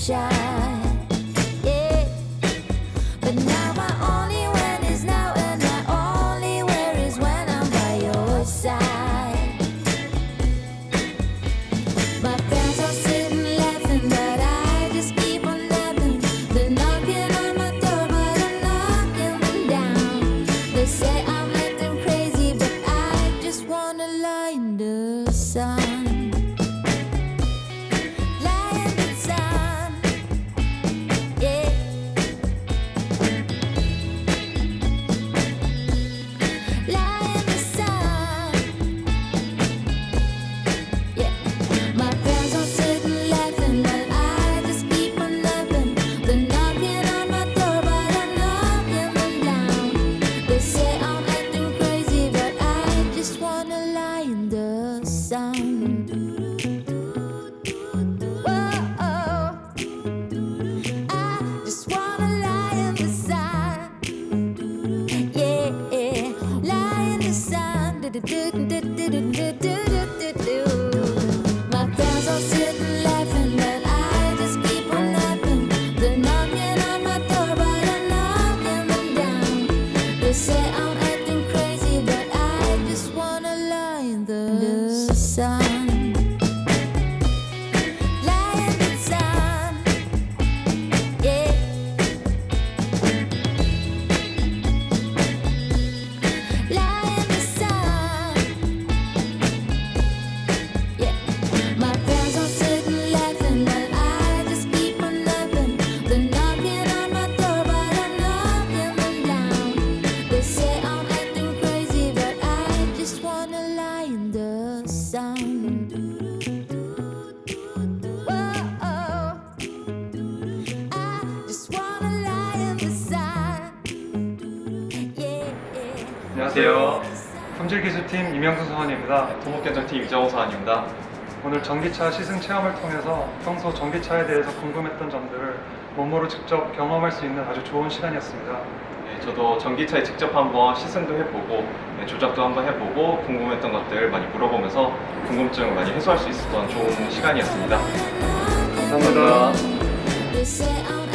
shy. Yeah, but now my only when is now, and my only where is when I'm by your side. My friends are sitting laughing, but I just keep on laughing. They're knocking on my door, but I'm knocking them down. They say I'm acting crazy, but I just wanna lie in the sun. Lie in the sun, yeah. Lie in the sun, yeah. My friends are sitting laughing, but I just keep on laughing. They're knocking on my door, but I'm knocking them down. They say I'm acting crazy, but I just wanna lie in the sun. Whoa, I just wanna lie in the sun. Yeah, lie in the sun. My friends are sitting laughing, but I just keep on laughing. They're knocking on my door, but I'm knocking them down. They say I'm acting crazy, but I just wanna lie in the sun. Lie in the sun, yeah. Lie in the sun, yeah. My friends are sitting laughing, but I just keep on laughing. They're knocking on my door, but I'm knocking them down. They say I'm acting crazy, but I just wanna lie in the sun. Whoa, I just wanna lie in the sun. Yeah. 안녕하세요. 품질기술팀 이명수 사원입니다. 토목견정팀 이정호 사원입니다. 오늘 전기차 시승 체험을 통해서 평소 전기차에 대해서 궁금했던 점들을 몸으로 직접 경험할 수 있는 아주 좋은 시간이었습니다. 네, 저도 전기차에 직접 한번 시승도 해보고 조작도 한번 해보고 궁금했던 것들 많이 물어보면서 궁금증을 많이 해소할 수 있었던 좋은 시간이었습니다. 감사합니다. They say I'm